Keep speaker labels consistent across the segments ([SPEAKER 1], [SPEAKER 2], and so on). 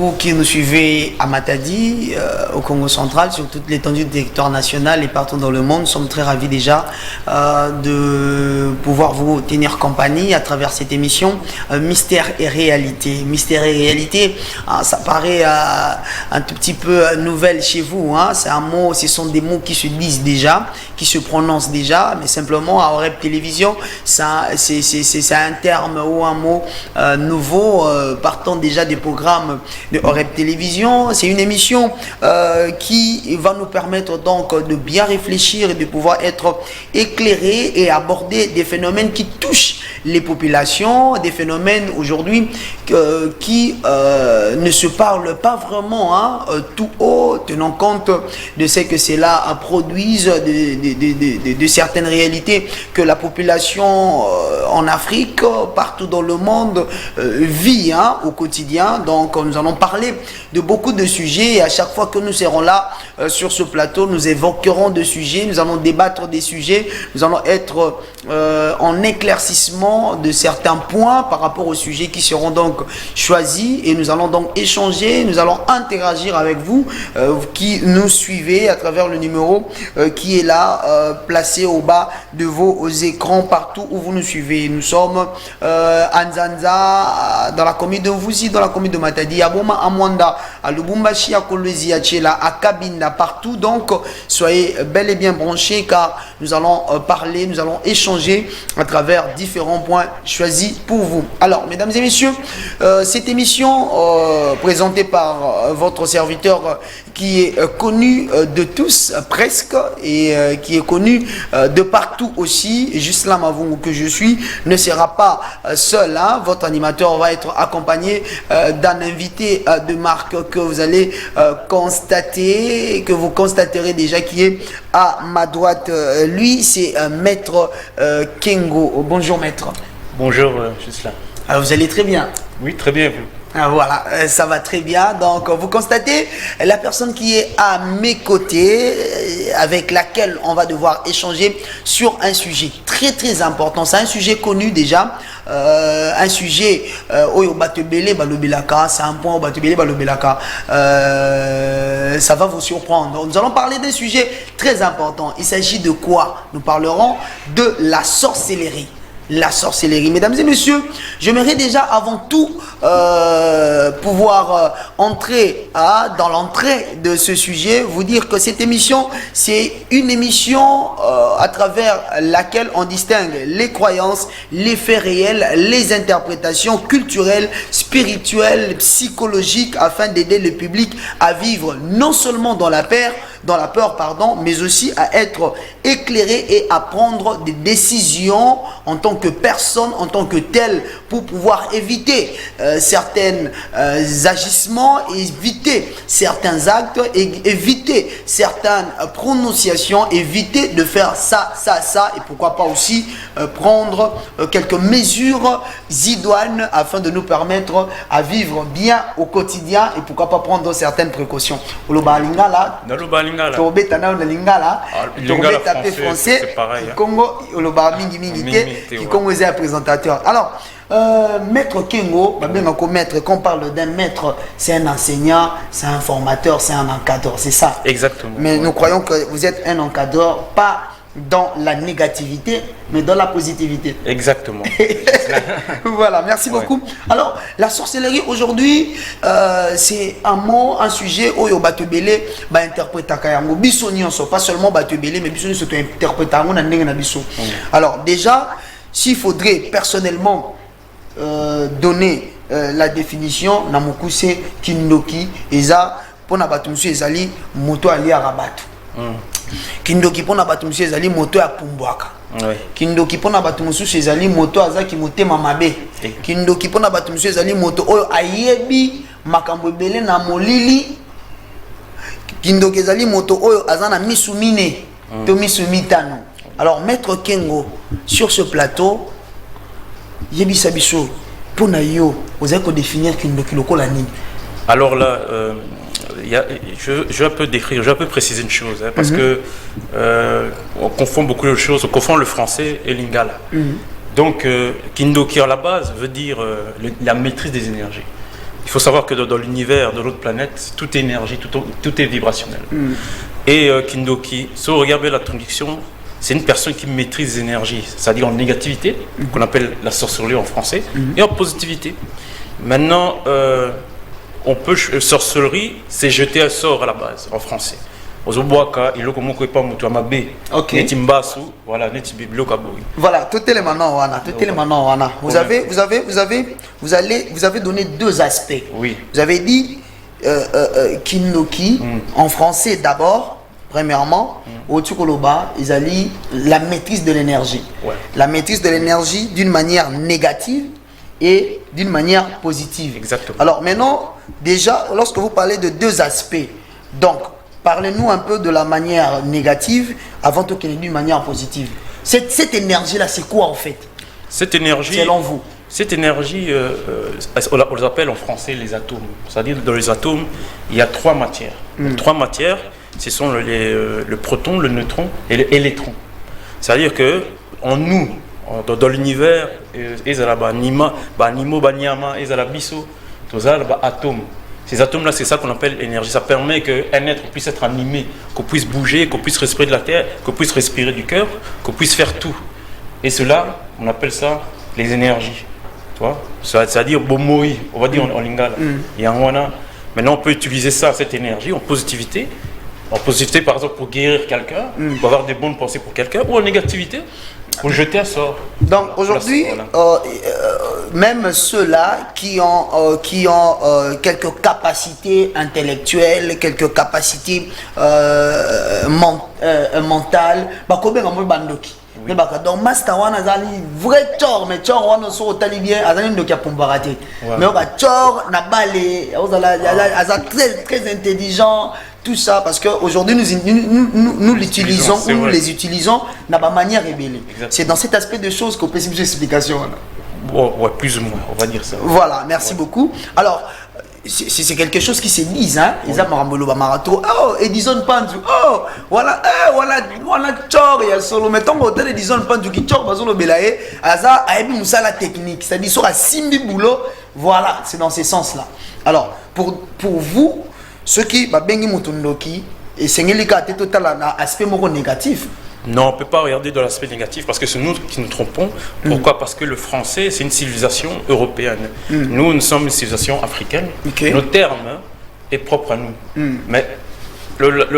[SPEAKER 1] vous qui nous suivez à Matadi, au Congo central, sur toute l'étendue du territoire national et partout dans le monde. Nous sommes très ravis déjà de pouvoir vous tenir compagnie à travers cette émission Mystère et réalité. Mystère et réalité, ça paraît un tout petit peu nouvelle chez vous. C'est un mot, ce sont des mots qui se disent déjà, qui se prononcent déjà, mais simplement à Oreb Télévision, c'est un terme ou un mot nouveau, partant déjà des programmes de Oreb Télévision. C'est une émission qui va nous permettre donc de bien réfléchir et de pouvoir être éclairé et aborder des phénomènes qui touchent les populations, des phénomènes aujourd'hui qui ne se parlent pas vraiment tout haut, tenant compte de ce que cela produise de certaines réalités que la population en Afrique, partout dans le monde, vit au quotidien. Donc nous allons parler de beaucoup de sujets et à chaque fois que nous serons là sur ce plateau, nous évoquerons des sujets, nous allons débattre des sujets, nous allons être en éclaircissement de certains points par rapport aux sujets qui seront donc choisis et nous allons donc échanger, nous allons interagir avec vous qui nous suivez à travers le numéro qui est là placé au bas de vos écrans partout où vous nous suivez. Nous sommes à Nzanza, dans la commune de Mvuzi, dans la commune de Matadi, à Boma, à Mwanda, à Lubumbashi, à Kolwezi, à Tchela, à Kabinda, partout. Donc soyez bel et bien branchés car nous allons parler, nous allons échanger à travers différents points choisis pour vous. Alors mesdames et messieurs, cette émission présentée par votre serviteur qui est connu de tous presque et qui est connu de partout aussi, Juslam Avongo que je suis, ne sera pas seul. Votre animateur va être accompagné d'un invité de marque que vous allez constater, que vous constaterez déjà qui est à ma droite. Lui, c'est Maître Kengo. Bonjour Maître.
[SPEAKER 2] Bonjour Juslam.
[SPEAKER 1] Alors vous allez très bien?
[SPEAKER 2] Oui, très bien.
[SPEAKER 1] Voilà, ça va très bien. Donc, vous constatez la personne qui est à mes côtés, avec laquelle on va devoir échanger sur un sujet très très important. C'est un sujet connu déjà, un sujet au Batebele Balobelaka, c'est un point au Batebele Balobelaka. Ça va vous surprendre. Nous allons parler d'un sujet très important. Il s'agit de quoi? Nous parlerons de la sorcellerie. La sorcellerie. Mesdames et messieurs, j'aimerais déjà avant tout pouvoir entrer dans l'entrée de ce sujet, vous dire que cette émission, c'est une émission à travers laquelle on distingue les croyances, les faits réels, les interprétations culturelles, spirituelles, psychologiques, afin d'aider le public à vivre non seulement dans la peur, mais aussi à être éclairé et à prendre des décisions en tant que personne, en tant que tel, pour pouvoir éviter certains agissements, éviter certains actes, éviter certaines prononciations, éviter de faire ça, et pourquoi pas aussi prendre quelques mesures idoines afin de nous permettre à vivre bien au quotidien et pourquoi pas prendre certaines précautions. Français, c'est pareil. Congo, Congo est un présentateur. Alors, Maître Kengo, maître, quand on parle d'un maître, c'est un enseignant, c'est un formateur, c'est un encadreur, c'est ça.
[SPEAKER 2] Exactement.
[SPEAKER 1] Mais nous croyons que vous êtes un encadreur, pas dans la négativité, mais dans la positivité.
[SPEAKER 2] Exactement.
[SPEAKER 1] Voilà, merci beaucoup. Alors, la sorcellerie aujourd'hui, c'est un mot, un sujet où il Batebele va interpréter Kayango. Bissonionso, pas seulement Batebele, mais Bissonionso tu interprètes Bisso. Alors, déjà, s'il faudrait personnellement donner la définition, Namokuse Kindoki, Eza, pour Nabatumsu Ezali, Moto Ali Arabatu. Kindoki pona batu monsieur ezali moto ya pumbwaka. Kindoki pona batu monsieur ezali moto azaki motema mabe. Kindoki pona batu monsieur ezali moto oyo ayebi makambo ebele na molili. Kindoki ezali moto oyo azana misumine to misumitano. Alors Maître Kengo sur ce plateau yebisa biso pona yo oza ko définir Kindoki lokola nini.
[SPEAKER 2] Alors là je vais un peu décrire, je vais un peu préciser une chose, parce que on confond beaucoup de choses, on confond le français et l'ingala. Donc, Kindoki à la base veut dire la maîtrise des énergies. Il faut savoir que dans l'univers, dans notre planète, tout est énergie, tout est vibrationnel. Et Kindoki, si vous regardez la traduction, c'est une personne qui maîtrise les énergies, c'est-à-dire en négativité, qu'on appelle la sorcellerie en français, et en positivité. Maintenant, sorcellerie, c'est jeter un sort à la base, en français.
[SPEAKER 1] Voilà, tout est les maintenant, Vous avez donné deux aspects.
[SPEAKER 2] Oui.
[SPEAKER 1] Vous avez dit Kindoki en français d'abord, premièrement, au Tukoloba, ils allaient la maîtrise de l'énergie.
[SPEAKER 2] Ouais.
[SPEAKER 1] La maîtrise de l'énergie d'une manière négative et d'une manière positive.
[SPEAKER 2] Exactement.
[SPEAKER 1] Alors maintenant, déjà, lorsque vous parlez de deux aspects, donc parlez-nous un peu de la manière négative avant tout qu'elle ait d'une manière positive. Cette énergie-là, c'est quoi en fait?
[SPEAKER 2] Cette énergie,
[SPEAKER 1] selon vous?
[SPEAKER 2] Cette énergie, on les appelle en français les atomes. C'est-à-dire dans les atomes, il y a trois matières. Trois matières, ce sont le proton, le neutron et l'électron. C'est-à-dire que en nous, dans l'univers, ils atomes. Ces atomes-là, c'est ça qu'on appelle énergie. Ça permet qu'un être puisse être animé, qu'on puisse bouger, qu'on puisse respirer de la terre, qu'on puisse respirer du cœur, qu'on puisse faire tout. Et cela, on appelle ça les énergies. Tu vois? C'est-à-dire bomoi, on va dire en lingala. Maintenant, on peut utiliser ça, cette énergie, en positivité. En positivité, par exemple, pour guérir quelqu'un, pour avoir des bonnes pensées pour quelqu'un, ou en négativité, pour jeter un sort.
[SPEAKER 1] Donc aujourd'hui, même ceux-là qui ont quelques capacités intellectuelles, quelques capacités mentales, donc master wana zali vrai tort, mais tort wana so otali bien azali ndo kia pombarate. Mais on va tort na balé, très intelligent. Tout ça parce qu'aujourd'hui nous l'utilisons, nous les utilisons de manière rébellée. C'est dans cet aspect de choses qu'on peut expliquer explication.
[SPEAKER 2] Ouais, plus ou moins, on va dire ça.
[SPEAKER 1] Voilà, merci beaucoup. Alors, c'est quelque chose qui se dit, hein. Ils ont marathon. Oh, Edison Pandu. Oh, voilà, tchor et solo. Mettons hôtel Edison Pandu qui tchor bazolo belaye. Aza aebi musala technique. C'est-à-dire sur un simbi boulot. Voilà, c'est dans ce sens-là. Alors, pour vous, ceux qui bengi mutundoki et c'est un total aspect négatif.
[SPEAKER 2] Non, on ne peut pas regarder de l'aspect négatif parce que c'est nous qui nous trompons. Pourquoi? Parce que le français, c'est une civilisation européenne. Nous sommes une civilisation africaine. Notre terme est propre à nous. Mais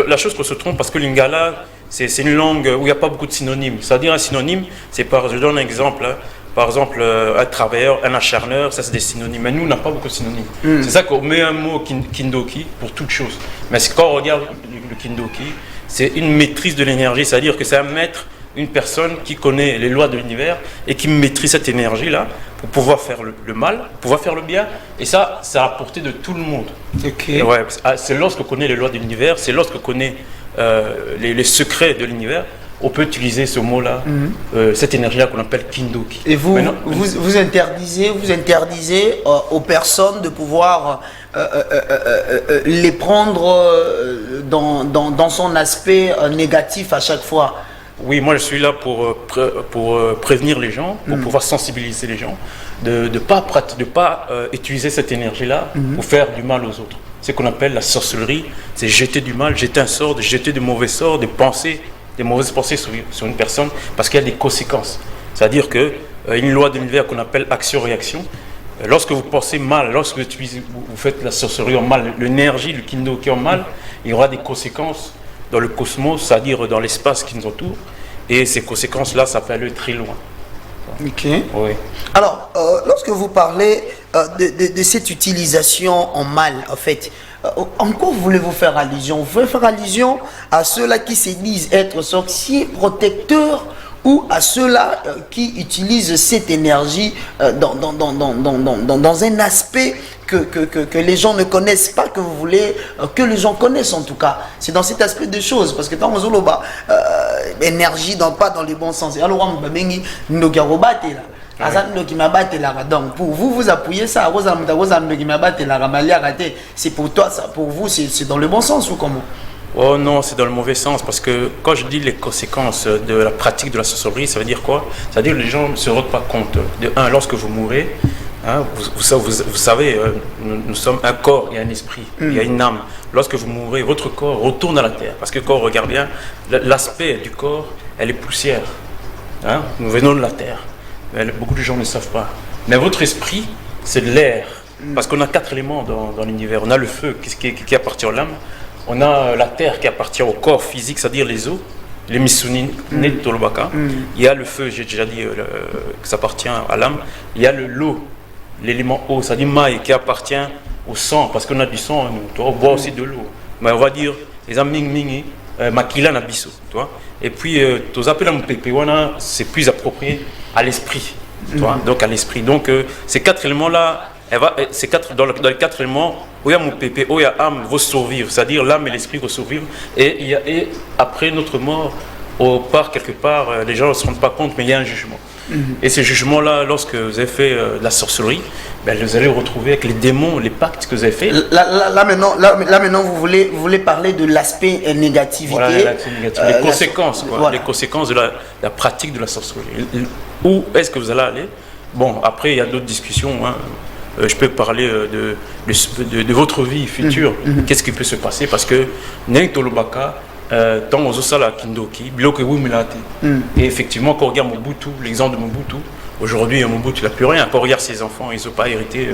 [SPEAKER 2] la chose qu'on se trompe, parce que l'ingala, c'est une langue où il n'y a pas beaucoup de synonymes. C'est-à-dire un synonyme, je donne un exemple. Par exemple, un travailleur, un acharneur, ça c'est des synonymes. Mais nous, on n'a pas beaucoup de synonymes. C'est ça qu'on met un mot Kindoki pour toute chose. Mais quand on regarde le Kindoki, c'est une maîtrise de l'énergie. C'est-à-dire que c'est un maître, une personne qui connaît les lois de l'univers et qui maîtrise cette énergie-là pour pouvoir faire le mal, pouvoir faire le bien. Et ça, c'est à la portée de tout le monde. Ouais, c'est lorsqu'on connaît les lois de l'univers, c'est lorsqu'on connaît les secrets de l'univers, on peut utiliser ce mot-là, cette énergie-là qu'on appelle Kindoki.
[SPEAKER 1] Et vous, vous interdisez aux personnes de pouvoir les prendre dans son aspect négatif à chaque fois?
[SPEAKER 2] Oui, moi je suis là pour prévenir les gens, pour pouvoir sensibiliser les gens, de ne pas utiliser cette énergie-là pour faire du mal aux autres. C'est ce qu'on appelle la sorcellerie, c'est jeter du mal, jeter un sort, jeter de mauvais sorts, des mauvaises pensées sur une personne, parce qu'il y a des conséquences. C'est-à-dire qu'une loi de l'univers qu'on appelle action-réaction, lorsque vous pensez mal, lorsque vous faites la sorcellerie en mal, l'énergie, le Kindoki en mal, il y aura des conséquences dans le cosmos, c'est-à-dire dans l'espace qui nous entoure, et ces conséquences-là, ça peut aller très loin.
[SPEAKER 1] Ok.
[SPEAKER 2] Oui.
[SPEAKER 1] Alors, lorsque vous parlez de cette utilisation en mal, en fait, en quoi voulez-vous faire allusion? Vous voulez faire allusion à ceux-là qui se disent être sorciers, protecteurs, ou à ceux-là qui utilisent cette énergie dans un aspect que les gens ne connaissent pas, que vous voulez que les gens connaissent en tout cas. C'est dans cet aspect de choses, parce que quand on dit énergie, pas dans le bon sens. Alors, on va donc pour vous, vous appuyez ça, c'est pour toi, ça, pour vous, c'est dans le bon sens ou comment?
[SPEAKER 2] Oh non, c'est dans le mauvais sens, parce que quand je dis les conséquences de la pratique de la sorcellerie, ça veut dire quoi? Ça veut dire que les gens ne se rendent pas compte. De un, lorsque vous mourrez, Hein, vous savez, nous sommes un corps et un esprit, il y a une âme. Lorsque vous mourrez, votre corps retourne à la terre. Parce que quand on regarde bien, l'aspect du corps, elle est poussière. Hein, nous venons de la terre. Mais beaucoup de gens ne savent pas. Mais votre esprit, c'est de l'air. Parce qu'on a 4 éléments dans l'univers. On a le feu qui appartient à l'âme. On a la terre qui appartient au corps physique, c'est-à-dire les os. Les Misuni, Tolobaka. Il y a le feu, j'ai déjà dit, que ça appartient à l'âme. Il y a l'eau, l'élément eau, c'est-à-dire maï, qui appartient au sang, parce qu'on a du sang, nous, on boit aussi de l'eau. Mais on va dire, les amis, makila na biso, et puis, tous appels c'est plus approprié à l'esprit, donc à l'esprit. Donc, ces 4 éléments-là, dans les 4 éléments, où il y a mon pépé, où il y a âme, vont survivre, c'est-à-dire l'âme et l'esprit vont survivre, et après notre mort, au part quelque part, les gens ne se rendent pas compte, mais il y a un jugement. Et ce jugement-là, lorsque vous avez fait de la sorcellerie, vous allez vous retrouver avec les démons, les pactes que vous avez faits.
[SPEAKER 1] Là maintenant, vous voulez parler de l'aspect négativité.
[SPEAKER 2] Voilà, les conséquences, les conséquences de la pratique de la sorcellerie. Où est-ce que vous allez aller? Bon, après, il y a d'autres discussions. Hein. Je peux parler de votre vie future. Qu'est-ce qui peut se passer? Parce que Neng Tolobaka, tant aux Osala Kindoki, Bloke Wumilate. Et effectivement, quand on regarde Mobutu, l'exemple de Mobutu, aujourd'hui, Mobutu, il n'a plus rien. Quand on regarde ses enfants, ils n'ont pas hérité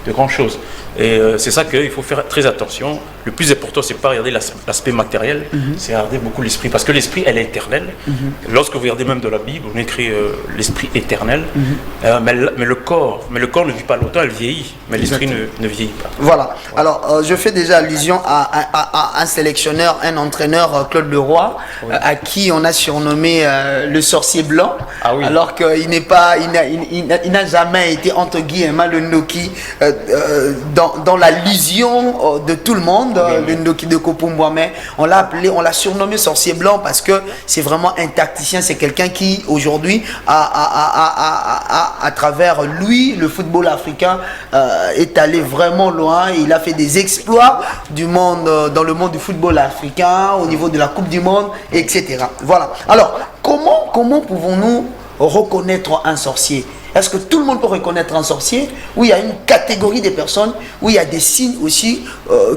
[SPEAKER 2] de grand chose. Et c'est ça qu'il faut faire très attention. Le plus important, c'est pas regarder l'aspect matériel, c'est regarder beaucoup l'esprit. Parce que l'esprit, elle est éternelle. Lorsque vous regardez même dans la Bible, on écrit l'esprit éternel. Mais le corps ne vit pas longtemps, elle vieillit. Mais l'esprit ne vieillit pas.
[SPEAKER 1] Voilà. Alors, je fais déjà allusion à un sélectionneur, un entraîneur, Claude Leroy, à qui on a surnommé le sorcier blanc. Ah oui. Alors qu'il n'a jamais été, entre guillemets, le Noki dans l'allusion de tout le monde, le Noki de Kopumbwa, mais on l'a surnommé sorcier blanc parce que c'est vraiment un tacticien, c'est quelqu'un qui aujourd'hui à travers lui, le football africain est allé vraiment loin. Il a fait des exploits dans le monde du football africain, au niveau de la Coupe du Monde, etc. Voilà. Alors, comment pouvons-nous reconnaître un sorcier? Est-ce que tout le monde peut reconnaître un sorcier? Ou il y a une catégorie de personnes, où il y a des signes aussi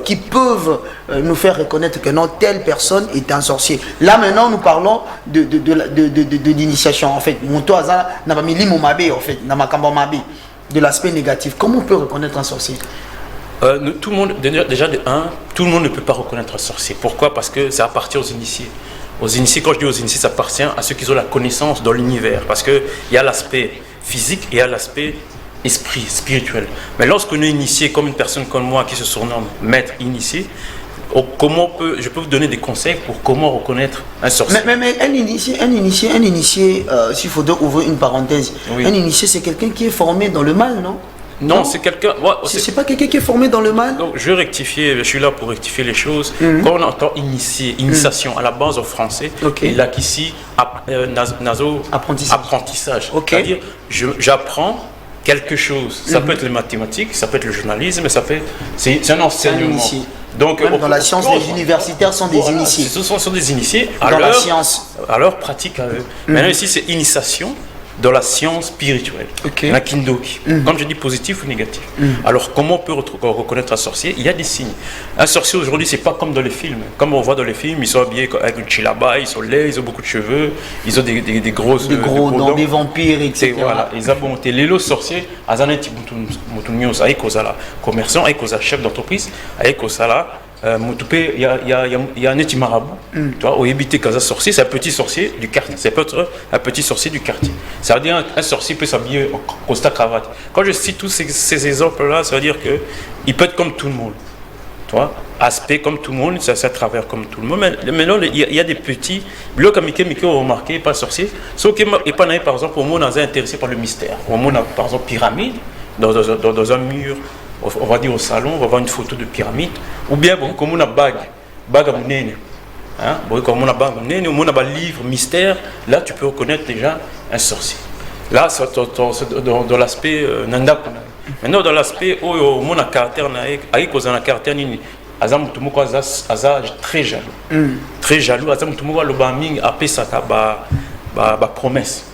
[SPEAKER 1] qui peuvent nous faire reconnaître que non, telle personne est un sorcier. Là maintenant, nous parlons de l'initiation. En fait, de l'aspect négatif. Comment on peut reconnaître un sorcier?
[SPEAKER 2] Tout le monde, déjà tout le monde ne peut pas reconnaître un sorcier. Pourquoi? Parce que ça appartient aux initiés. Aux initiés, quand je dis aux initiés, ça appartient à ceux qui ont la connaissance dans l'univers. Parce qu'il y a l'aspect physique et il y a l'aspect esprit, spirituel. Mais lorsqu'on est initié, comme une personne comme moi qui se surnomme maître initié, je peux vous donner des conseils pour comment reconnaître un sorcier.
[SPEAKER 1] Mais un initié, s'il faut ouvrir une parenthèse, oui. Un initié, c'est quelqu'un qui est formé dans le mal, non?
[SPEAKER 2] Non, c'est quelqu'un. Ouais,
[SPEAKER 1] c'est pas quelqu'un qui est formé dans le mal.
[SPEAKER 2] Donc, je suis là pour rectifier les choses. Quand on entend initiation à la base en français, il a qu'ici apprentissage. C'est-à-dire, j'apprends quelque chose. Ça peut être les mathématiques, ça peut être le journalisme, c'est un enseignement.
[SPEAKER 1] Donc, même dans la science, les universitaires sont des initiés.
[SPEAKER 2] Ce sont des initiés
[SPEAKER 1] dans la science.
[SPEAKER 2] À leur pratique à eux. Maintenant, ici, c'est initiation dans la science spirituelle, la Kindoki. Comme je dis, positif ou négatif. Alors, comment on peut reconnaître un sorcier? Il y a des signes. Un sorcier aujourd'hui, c'est pas comme dans les films. Comme on voit dans les films, ils sont habillés avec une chilaba, ils sont laids, ils ont beaucoup de cheveux, ils ont des grosses...
[SPEAKER 1] Des gros des vampires, etc.
[SPEAKER 2] Voilà, ils ont monté. Les lots sorciers, Azaneti Moutounios, avec Ozala, commerçant, avec Ozala, chef d'entreprise, avec Ozala, il y a un éti marabout, au Yébité Kaza sorcier, c'est un petit sorcier du quartier. C'est peut-être un petit sorcier du quartier. Ça veut dire un sorcier peut s'habiller en costard cravate. Quand je cite tous ces exemples-là, ça veut dire qu'il peut être comme tout le monde. Aspect comme tout le monde, ça travers comme tout le monde. Mais maintenant, il y a des petits blocs qui ont remarqué, pas sorcier. Sauf que, par exemple, au monde, on est intéressé par le mystère. Au monde, par exemple, pyramide, dans un mur. On va dire au salon, on va voir une photo de pyramide, ou bien comme on a bague à mounene, comme on a bague à mounene, ou on a un livre mystère, là tu peux reconnaître déjà un sorcier. Là, c'est dans l'aspect nanda. Maintenant, dans l'aspect où on a caractère, avec on a caractère, Azam Tumoko Aza très jaloux. Très jaloux, Azam Tumoko Lobaming a fait sa promesse.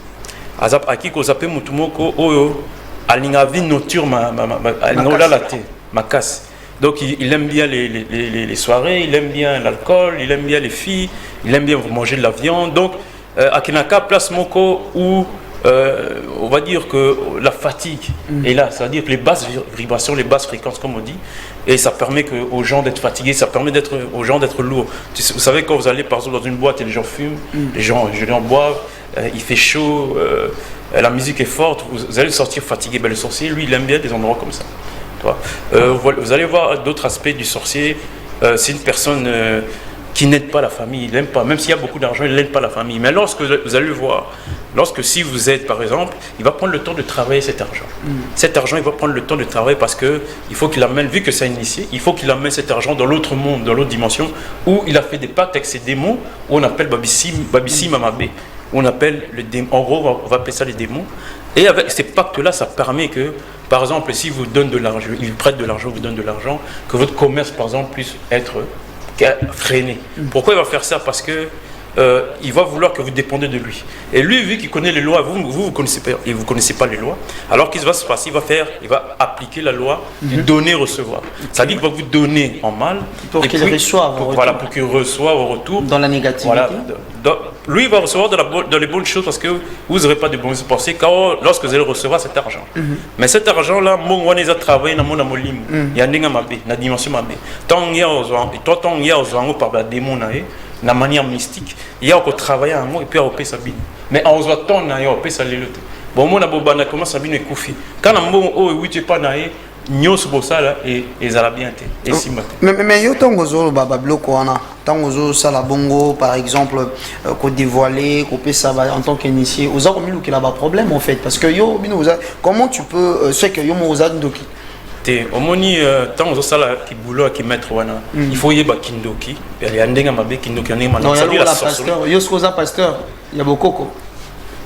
[SPEAKER 2] Azap Aki Kozapé Mutumoko Oyo. Alingavi noture ma casse. Donc il aime bien les soirées, il aime bien l'alcool, il aime bien les filles, il aime bien manger de la viande. Donc à Kinaka, place Moko où on va dire que la fatigue est là, c'est-à-dire que les basses vibrations, les basses fréquences comme on dit, et ça permet aux gens d'être fatigués, ça permet aux gens d'être lourds. Vous savez, quand vous allez par exemple dans une boîte et les gens fument, les gens boivent, il fait chaud, la musique est forte, vous allez sortir fatigué. Ben, le sorcier, lui, il aime bien des endroits comme ça. Vous allez voir d'autres aspects du sorcier. C'est une personne qui n'aide pas la famille, il n'aime pas, même s'il y a beaucoup d'argent, il n'aide pas la famille. Mais lorsque vous allez le voir, si vous êtes par exemple, il va prendre le temps de travailler cet argent. Cet argent, il va prendre le temps de travailler parce qu'il faut qu'il amène, vu que c'est initié, il faut qu'il amène cet argent dans l'autre monde, dans l'autre dimension, où il a fait des pactes avec ces démons, où on appelle Babissi Mamabe, où on appelle le démon, en gros on va appeler ça les démons. Et avec ces pactes-là, ça permet que, par exemple, si vous donne de l'argent, il prête de l'argent, vous donne de l'argent, que votre commerce, par exemple, puisse être freiné. Pourquoi il va faire ça? Parce que il va vouloir que vous dépendez de lui. Et lui, vu qu'il connaît les lois, vous connaissez pas, et vous connaissez pas les lois. Alors qu'est-ce qui va se passer? Il va appliquer la loi du donner recevoir. Ça dit qu'il va vous donner en mal
[SPEAKER 1] pour qu'il reçoive.
[SPEAKER 2] Voilà, pour qu'il reçoive au retour
[SPEAKER 1] dans la négativité.
[SPEAKER 2] Voilà, lui, il va recevoir dans les bonnes choses parce que vous n'aurez pas de bonnes pensées lorsque vous allez recevoir cet argent. Mais cet argent-là, mon a travaillé dans mon amolim. Il y a une dimension mabé. Tant il y a aux par la démon na manière mystique, il y a encore travailler un mot et puis à Sabine. Mais en se voit il y a opé ça l'élote. Bon, mon abobana comment Sabine est koufi. Quand un mot oui tu pas naé, nyo subosa là et bien et si matin.
[SPEAKER 1] Mais yo tangozo baba bloko ana. Tangozo sala bongo par exemple ko dévoiler, ko pe ça en tant qu'initié. Aux autres milou qui là bas problème en fait parce que yo bino comment tu peux c'est que yo mo oza ndoki.
[SPEAKER 2] Au moni tant aux sala qui boulot qui mettre wana il faut yeba kindoki il y a ndenga mabe kindoki ndenga
[SPEAKER 1] non ça dit la pasteur yo skoza pasteur il y a beaucoup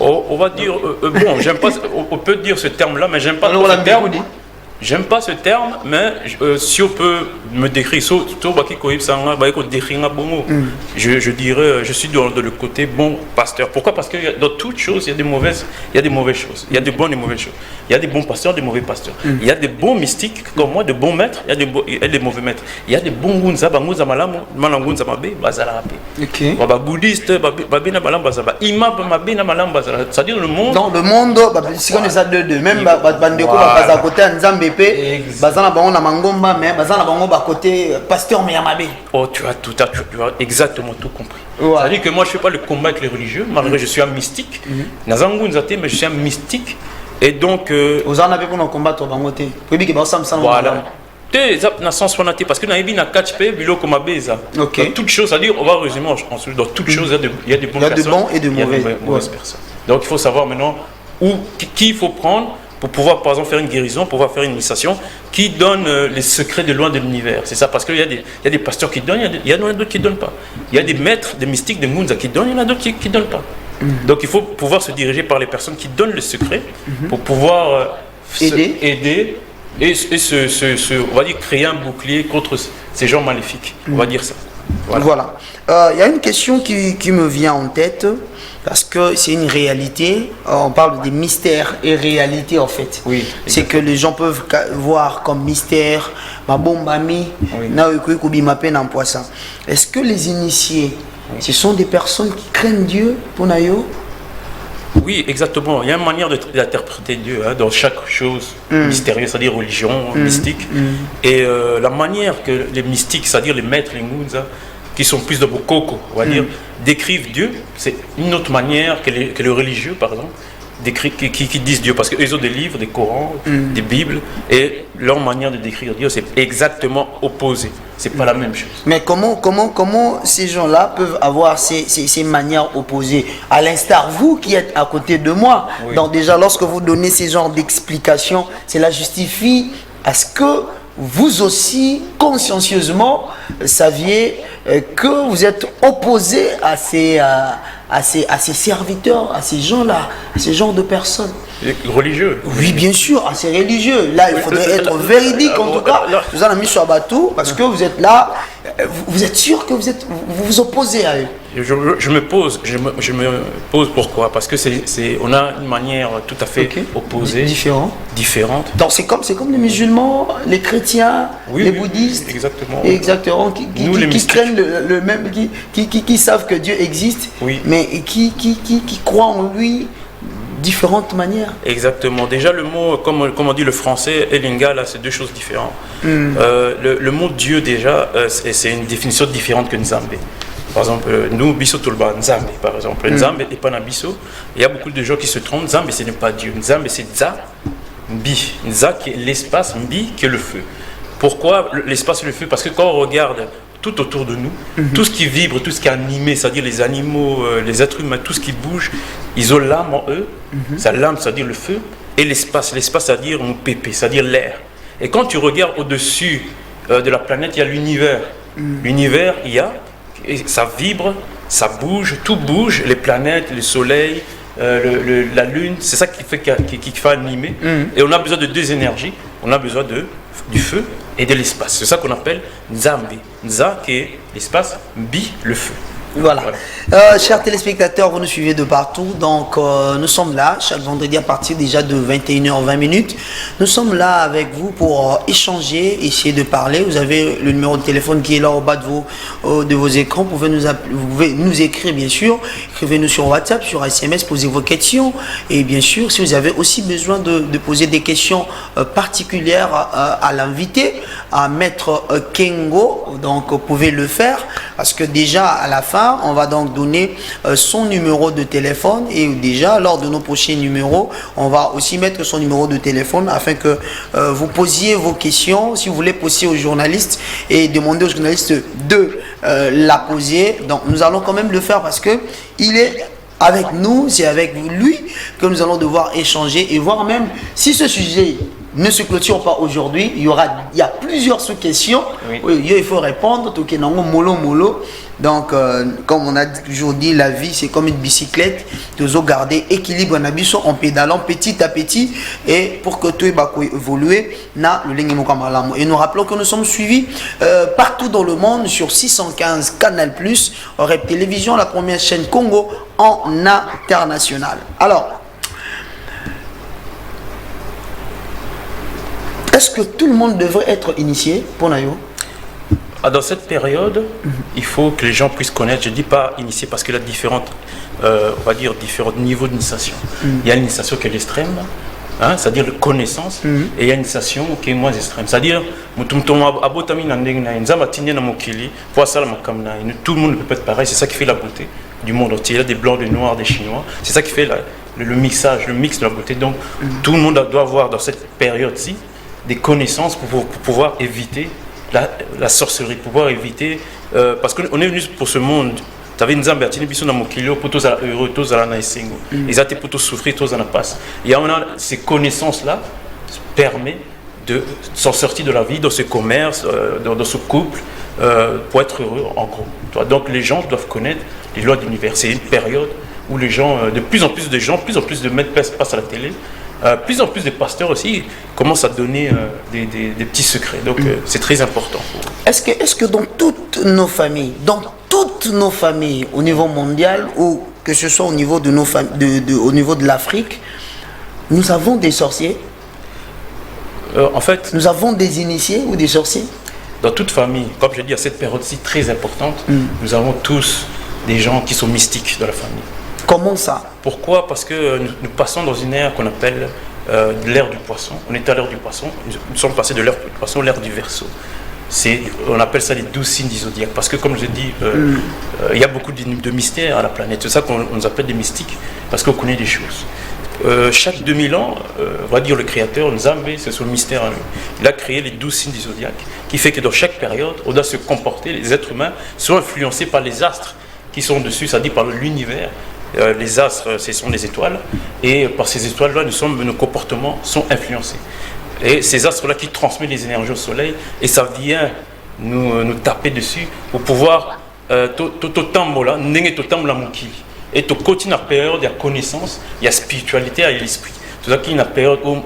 [SPEAKER 2] on va dire bon j'aime pas on peut dire ce terme là mais j'aime pas ce terme. J'aime pas ce terme, mais si on peut me décrire, je dirais, je suis dans le côté bon pasteur. Pourquoi? Parce que dans toute chose, il y a des mauvaises choses. Il y a des bonnes et mauvaises choses. Il y a des bons pasteurs, des mauvais pasteurs. Il y a des bons mystiques, comme moi, de bons maîtres, il y a des mauvais maîtres. Il y a des bons gunza, bouddhistes, c'est-à-dire le monde.
[SPEAKER 1] Dans le monde, si on est à deux, même à côté, bazana bango na mangomba mais bazana bango ba côté pasteur Meyamabe.
[SPEAKER 2] Oh tu as exactement tout compris. Ouais. C'est-à-dire que moi je fais pas le combat avec les religieux, malgré je suis un mystique. Nazangu nzate mais je suis un mystique et donc
[SPEAKER 1] aux en avez pour nous combattre bango té. Puis que ba sam sam.
[SPEAKER 2] Voilà. Té na sens fanatique parce que na ebi na catch pe biloko mabeza. Dans toute chose, c'est-à-dire on va résumer ensuite dans toute chose il y a des bonnes personnes.
[SPEAKER 1] Il y a de bons et de mauvaises
[SPEAKER 2] personnes. Donc il faut savoir maintenant qui il faut prendre pour pouvoir, par exemple, faire une guérison, pouvoir faire une initiation qui donne les secrets de loin de l'univers. C'est ça, parce qu'il y a des pasteurs qui donnent, il y en a d'autres qui ne donnent pas. Il y a des maîtres, des mystiques, des mounza qui donnent, il y en a d'autres qui ne donnent pas. Donc il faut pouvoir se diriger par les personnes qui donnent le secret pour pouvoir aider et on va dire, créer un bouclier contre ces gens maléfiques. On va dire ça.
[SPEAKER 1] Voilà. Il y a une question qui me vient en tête. Parce que c'est une réalité, on parle des mystères et réalités en fait.
[SPEAKER 2] Oui,
[SPEAKER 1] c'est que les gens peuvent voir comme mystère, ma bombami, est-ce que les initiés, ce sont des personnes qui craignent Dieu pour Nayo?
[SPEAKER 2] Oui, exactement. Il y a une manière d'interpréter Dieu dans chaque chose mystérieuse, c'est-à-dire religion, mystique. Et la manière que les mystiques, c'est-à-dire les maîtres, les mounza, qui sont plus de Bokoko, on va dire, décrivent Dieu, c'est une autre manière que les religieux, par exemple, qui disent Dieu, parce qu'ils ont des livres, des Corans, des Bibles, et leur manière de décrire Dieu, c'est exactement opposé. C'est pas la même chose.
[SPEAKER 1] Mais comment ces gens-là peuvent avoir ces manières opposées? À l'instar, vous qui êtes à côté de moi, donc déjà, lorsque vous donnez ces genres d'explications, cela justifie à ce que vous aussi, consciencieusement, saviez que vous êtes opposé à ces serviteurs, à ces gens-là, à ces genres de personnes.
[SPEAKER 2] Religieux?
[SPEAKER 1] Oui, bien sûr, à ces religieux. Là, il faudrait être véridique, en tout cas. Vous en avez mis sur Abatou, parce que vous êtes là, vous êtes sûr que vous vous opposez à eux.
[SPEAKER 2] Je me pose pourquoi? Parce que on a une manière tout à fait opposée, différente.
[SPEAKER 1] Donc c'est comme les musulmans, les chrétiens, les bouddhistes, exactement, qui craignent le même, qui savent que Dieu existe, mais qui croient en lui. Différentes manières.
[SPEAKER 2] Exactement. Déjà, le mot, comme on dit le français, Elinga, là, c'est deux choses différentes. Le mot Dieu, déjà, c'est une définition différente que Nzambe. Par exemple, nous, Bisso Tolba, Nzambe, par exemple. Nzambe n'est pas Nabiso. Il y a beaucoup de gens qui se trompent. Nzambe, ce n'est pas Dieu. Nzambe, c'est Nza, Mbi. Nza, qui est l'espace, Mbi, qui est le feu. Pourquoi l'espace et le feu? Parce que quand on regarde tout autour de nous, tout ce qui vibre, tout ce qui est animé, c'est-à-dire les animaux, les êtres humains, tout ce qui bouge, ils ont l'âme en eux, sa l'âme, c'est-à-dire le feu, et l'espace, c'est-à-dire mon pépé, c'est-à-dire l'air. Et quand tu regardes au-dessus de la planète, il y a l'univers. L'univers, et ça vibre, ça bouge, tout bouge, les planètes, le soleil, la lune, c'est ça qui fait animer. Et on a besoin de deux énergies, on a besoin du feu et de l'espace. C'est ça qu'on appelle Nzambi. Nza qui est l'espace, Mbi le feu.
[SPEAKER 1] Voilà. Chers téléspectateurs, vous nous suivez de partout. Donc, nous sommes là chaque vendredi à partir déjà de 21h20. Nous sommes là avec vous pour échanger, essayer de parler. Vous avez le numéro de téléphone qui est là au bas de vos écrans. Vous pouvez nous écrire, bien sûr. Écrivez-nous sur WhatsApp, sur SMS, posez vos questions. Et bien sûr, si vous avez aussi besoin de poser des questions particulières à l'invité, à Maître Kengo, donc vous pouvez le faire. Parce que déjà, à la fin, on va donc donner son numéro de téléphone et déjà lors de nos prochains numéros, on va aussi mettre son numéro de téléphone afin que vous posiez vos questions. Si vous voulez poser aux journalistes et demander aux journalistes de la poser, donc nous allons quand même le faire parce que il est avec nous, c'est avec lui que nous allons devoir échanger et voir même si ce sujet ne se clôture pas aujourd'hui, il y a plusieurs sous-questions. Il faut répondre. Donc, comme on a toujours dit, la vie c'est comme une bicyclette. Tu dois garder équilibre en pédalant petit à petit et pour que tu évoluer. Et nous rappelons que nous sommes suivis partout dans le monde sur 615 Canal+, Rep Télévision, la première chaîne Congo en international. Alors, est-ce que tout le monde devrait être initié pour Nayo?
[SPEAKER 2] Dans cette période, il faut que les gens puissent connaître. Je ne dis pas initié parce qu'il y a différents niveaux d'initiation. Il y a l'initiation qui est l'extrême, c'est-à-dire la connaissance, et il y a une initiation qui est moins extrême. C'est-à-dire, tout le monde ne peut pas être pareil, c'est ça qui fait la beauté du monde entier. Il y a des blancs, des noirs, des chinois. C'est ça qui fait le mixage, le mix de la beauté. Donc, tout le monde doit avoir dans cette période-ci des connaissances pour pouvoir éviter la sorcellerie, pour pouvoir éviter parce qu'on est venu pour ce monde. Tu avais une Nzambe atini biso na mokilio pour tous heureux, tous à la naïsengo. Ils étaient pour tous souffrir, tous à la passe. Et on a ces connaissances-là permet de s'en sortir de la vie, dans ce commerce, dans ce couple, pour être heureux en gros. Donc les gens doivent connaître les lois de l'univers. C'est une période où les gens, de plus en plus de gens, plus en plus de maîtres passent à la télé. Plus en plus de pasteurs aussi commencent à donner des petits secrets. Donc c'est très important.
[SPEAKER 1] Est-ce que dans toutes nos familles, au niveau mondial ou que ce soit au niveau de nos au niveau de l'Afrique, nous avons des sorciers?
[SPEAKER 2] En fait,
[SPEAKER 1] nous avons des initiés ou des sorciers?
[SPEAKER 2] Dans toute famille, comme je dis, à cette période-ci très importante, nous avons tous des gens qui sont mystiques dans la famille.
[SPEAKER 1] Comment ça?
[SPEAKER 2] Pourquoi? Parce que nous passons dans une ère qu'on appelle l'ère du poisson. On est à l'ère du poisson. Nous sommes passés de l'ère du poisson à l'ère du Verseau. On appelle ça les 12 signes du zodiaque. Parce que, comme je dis, il y a beaucoup de mystères à la planète. C'est ça qu'on nous appelle des mystiques. Parce qu'on connaît des choses. Chaque 2000 ans, on va dire le créateur, Nzambe, c'est son mystère. Il a créé les 12 signes du zodiaque. Qui fait que dans chaque période, on doit se comporter. Les êtres humains sont influencés par les astres qui sont dessus, c'est-à-dire par l'univers. Les astres, ce sont des étoiles, et par ces étoiles-là, nos comportements sont influencés. Et ces astres-là qui transmettent les énergies au soleil, et ça vient nous taper dessus pour pouvoir et tu continues à période, il y a connaissance, il y a spiritualité, il y a l'esprit. C'est ça qui est une période où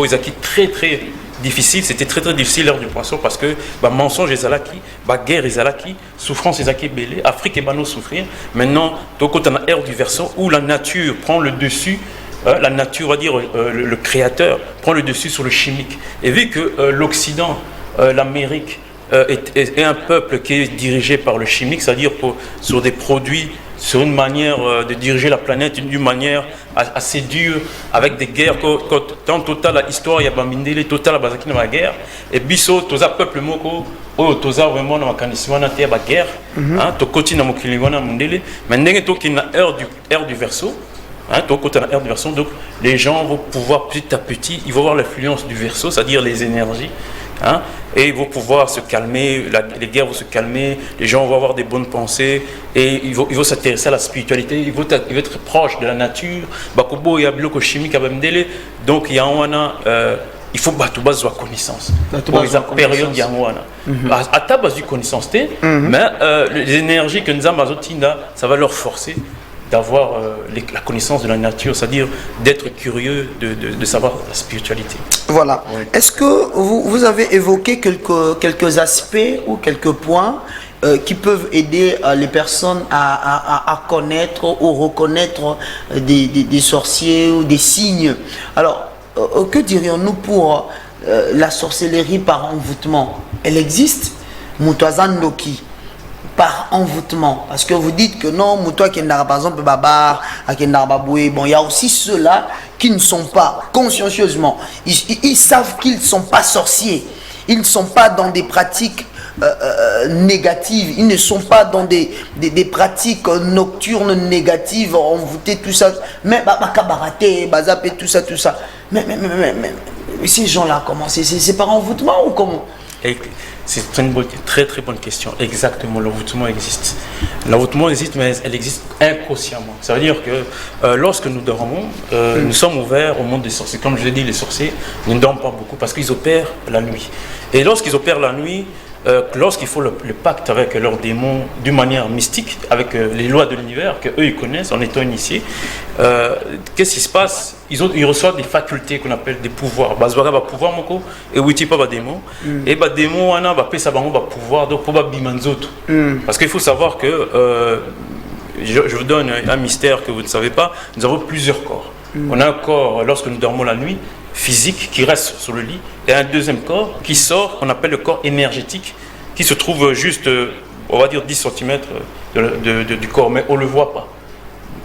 [SPEAKER 2] ils sont très très difficile, c'était très difficile l'ère du poisson parce que mensonge et zalaki, guerre et zalaki, souffrance et zaki belé, Afrique et bano souffrir. Maintenant, donc on a l'ère du verso où la nature prend le dessus. La nature, on va dire, le créateur prend le dessus sur le chimique. Et vu que l'Occident, l'Amérique est un peuple qui est dirigé par le chimique, c'est-à-dire sur des produits, sur une manière de diriger la planète, d'une manière assez dure, avec des guerres, dans total l'histoire, il y a Bamindele, total la bazaki dans la guerre, et biso, toza peuple moko, toza vraiment dans la canissimana, il y a la guerre, to continue dans Mokiliwana Mundele, mais n'est-ce pas qu'il y a l'ère du verso. Donc, quand on a l'ère du verso, donc les gens vont pouvoir petit à petit, ils vont voir l'influence du verso, c'est-à-dire les énergies, et ils vont pouvoir se calmer, les guerres vont se calmer, les gens vont avoir des bonnes pensées, et ils vont s'intéresser à la spiritualité, ils vont être proches de la nature. Bakobo, il y a bloc chimique à Bamdele, donc il y a il faut battre base de la connaissance. Pour les périodes de Yamouana. À ta base de connaissance, mais les énergies que nous avons, ça va leur forcer d'avoir la connaissance de la nature, c'est-à-dire d'être curieux, de savoir la spiritualité.
[SPEAKER 1] Voilà. Ouais. Est-ce que vous avez évoqué quelques aspects ou quelques points qui peuvent aider les personnes à connaître ou reconnaître des sorciers ou des signes? Alors, que dirions-nous pour la sorcellerie par envoûtement? Elle existe? Moutouazan Noki. Par envoûtement, parce que vous dites que non, Moutoua Kendara par exemple, Babar, Kendara Baboué, bon, il y a aussi ceux-là qui ne sont pas consciencieusement, ils savent qu'ils ne sont pas sorciers, ils ne sont pas dans des pratiques négatives, ils ne sont pas dans des pratiques nocturnes négatives, envoûtées, tout ça, mais Bakabarate, Bazapé, tout ça, mais ces gens-là, comment c'est par envoûtement ou comment?
[SPEAKER 2] C'est une très bonne question. Exactement, l'envoûtement existe. L'envoûtement existe, mais elle existe inconsciemment. Ça veut dire que lorsque nous dormons, nous sommes ouverts au monde des sorciers. Comme je l'ai dit, les sorciers ne dorment pas beaucoup parce qu'ils opèrent la nuit. Et lorsqu'ils opèrent la nuit, lorsqu'il faut le pacte avec leurs démons d'une manière mystique, avec les lois de l'univers qu'eux ils connaissent en étant initiés, qu'est-ce qui se passe? Ils reçoivent des facultés qu'on appelle des pouvoirs. Bazwara va pouvoir moko et witi pas démon et ba démon ana va pesa bango va pouvoir donc pour ba bimanzoto. Parce qu'il faut savoir que je vous donne un mystère que vous ne savez pas, nous avons plusieurs corps. On a un corps lorsque nous dormons la nuit physique qui reste sur le lit et un deuxième corps qui sort, qu'on appelle le corps énergétique, qui se trouve juste, on va dire 10 cm du corps, mais on ne le voit pas.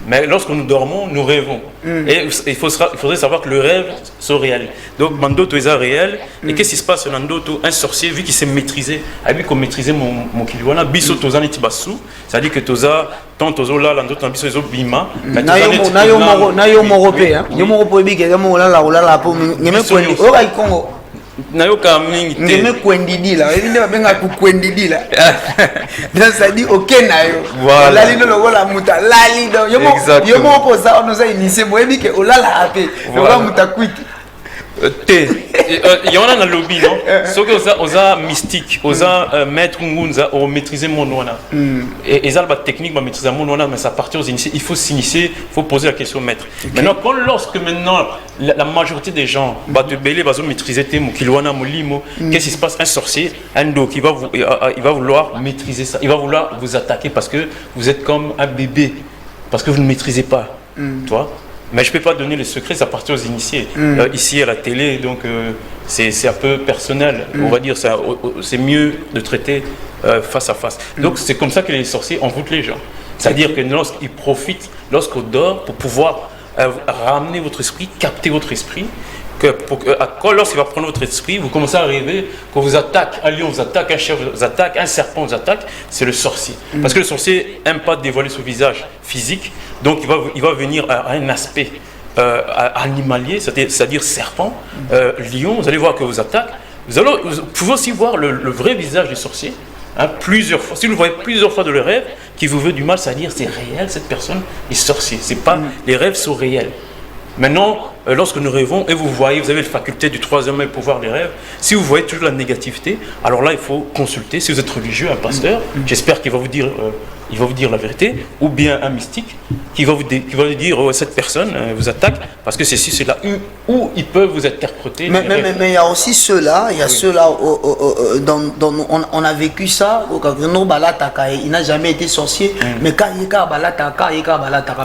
[SPEAKER 2] Mais lorsque nous dormons, nous rêvons. Et il faudrait savoir que le rêve se réalise. Donc, Mandoto est réel. Et qu'est-ce qui se passe Mandoto? Un sorcier, vu qu'il s'est maîtrisé, a vu qu'on maîtrisait mon kiliwana, biso toza netibasu, c'est-à-dire que toza, tant tozo là, l'andoto biso ezo bima.
[SPEAKER 1] Nayo morope, hein. Yo morope bige, yo mo la la po, ngeme kweni, oka ikongo.
[SPEAKER 2] Nayoka mingi te.
[SPEAKER 1] Ngeme kwendidi la, ebinde babenga ku kwendidi la. Donc ça dit OK nayo.
[SPEAKER 2] Voilà.
[SPEAKER 1] Lali no logola muta lali do. Yo mo posa on nous a initié mo ebi ke olala ape. Logola muta kwiti.
[SPEAKER 2] Il y en a dans le lobby, non? Ce que osa mystique, osa maître ngunza, on maîtriser mon wana. Et ça, la technique, va maîtriser mon wana, mais ça appartient aux initiés. Il faut s'initier, il faut poser la question au maître. Maintenant, lorsque la majorité des gens va te bêler, va maîtriser tes mots, kilwana, molimo, qu'est-ce qui se passe? Un sorcier, un do qui il va vouloir maîtriser ça, il va vouloir vous attaquer parce que vous êtes comme un bébé, parce que vous ne maîtrisez pas, toi. Mais je ne peux pas donner les secrets, ça appartient aux initiés. Ici à la télé, donc c'est un peu personnel. On va dire c'est mieux de traiter face à face. Donc c'est comme ça que les sorciers envoûtent les gens. C'est-à-dire que lorsqu'ils profitent, lorsqu'on dort, pour pouvoir ramener votre esprit, capter votre esprit, lorsqu'il va prendre votre esprit, vous commencez à rêver qu'on vous attaque, un lion vous attaque, un chien vous attaque, un serpent vous attaque, c'est le sorcier. Parce que le sorcier n'aime pas dévoiler son visage physique, donc il va venir à un aspect animalier, c'est-à-dire serpent, lion, vous allez voir que vous attaque. Vous pouvez aussi voir le vrai visage du sorcier, plusieurs fois. Si vous le voyez plusieurs fois dans le rêve, qui vous veut du mal, c'est-à-dire c'est réel, cette personne est sorcier. C'est pas, les rêves sont réels. Maintenant, lorsque nous rêvons, et vous voyez, vous avez la faculté du troisième œil pour voir les rêves, si vous voyez toujours la négativité, alors là, il faut consulter, si vous êtes religieux, un pasteur, j'espère qu'il va vous dire... il va vous dire la vérité, ou bien un mystique qui va vous dire cette personne vous attaque parce que c'est si c'est là où ils peuvent vous interpréter.
[SPEAKER 1] Mais il y a aussi ceux-là, ceux-là dont on a vécu ça. Il n'a jamais été sorcier, mais quand il y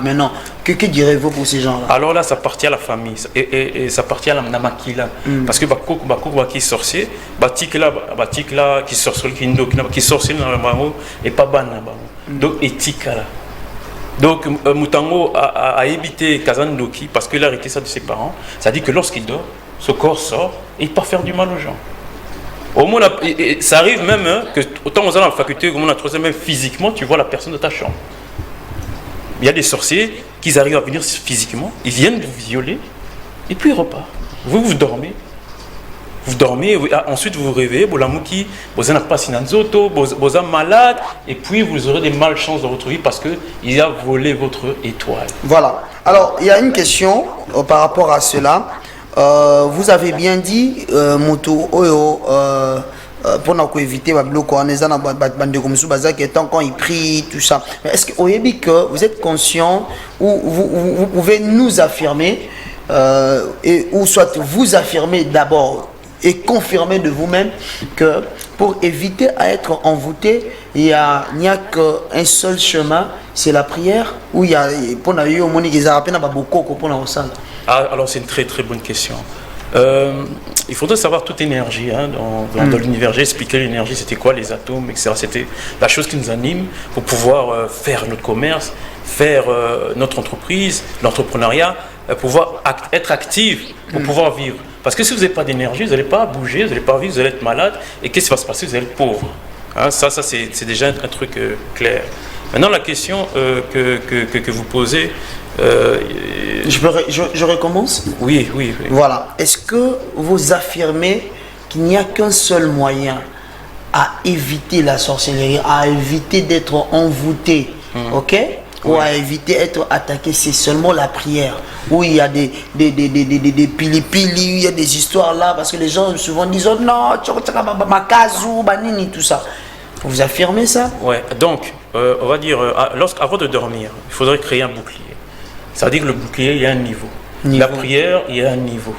[SPEAKER 1] maintenant, que direz-vous pour ces gens-là?
[SPEAKER 2] Alors là, ça appartient à la famille et ça appartient à la namakila. Parce que qui est sorcier, batikla qui sorcier qui sorcier dans le bango et pas ban. Donc éthique là. Donc Mutango a évité Kazandoki parce qu'il a hérité ça de ses parents. Ça dit que lorsqu'il dort, ce corps sort et il part faire du mal aux gens. Au moins, ça arrive même que autant on est dans la faculté, comme on a trouvé même physiquement, tu vois la personne de ta chambre. Il y a des sorciers qui arrivent à venir physiquement, ils viennent vous violer et puis ils repartent. Vous dormez. Vous dormez, ensuite vous vous réveillez, vous n'avez pas sinanzoto, vous êtes malade, et puis vous aurez des malchances dans votre vie parce qu'il a volé votre étoile.
[SPEAKER 1] Voilà. Alors, il y a une question par rapport à cela. Vous avez bien dit, Moutou, pour éviter quand il prie, tout ça. Est-ce que vous êtes conscient ou vous pouvez nous affirmer, ou soit vous affirmer d'abord et confirmer de vous-même que pour éviter à être envoûté, il n'y a qu'un seul chemin, c'est la prière, ou il y a
[SPEAKER 2] alors c'est une très très bonne question. Il faudrait savoir toute énergie dans l'univers. J'ai expliqué l'énergie, c'était quoi, les atomes, etc. C'était la chose qui nous anime pour pouvoir faire notre commerce, faire notre entreprise, l'entrepreneuriat, pouvoir être actif pour pouvoir vivre. Parce que si vous n'avez pas d'énergie, vous n'allez pas bouger, vous n'allez pas vivre, vous allez être malade. Et qu'est-ce qui va se passer? Vous allez être pauvre. Ça c'est déjà un truc clair. Maintenant, la question que vous posez...
[SPEAKER 1] je recommence?
[SPEAKER 2] Oui.
[SPEAKER 1] Voilà. Est-ce que vous affirmez qu'il n'y a qu'un seul moyen à éviter la sorcellerie, à éviter d'être envoûté, ok? Ou à éviter d'être attaqué, c'est seulement la prière. Où il y a des pili-pili, il y a des histoires là, parce que les gens souvent disent oh non, makazou, banini, tout ça. Vous affirmez ça?
[SPEAKER 2] Ouais, donc, on va dire, avant de dormir, il faudrait créer un bouclier. Ça veut dire que le bouclier, il y a un niveau. La prière, il y a un niveau.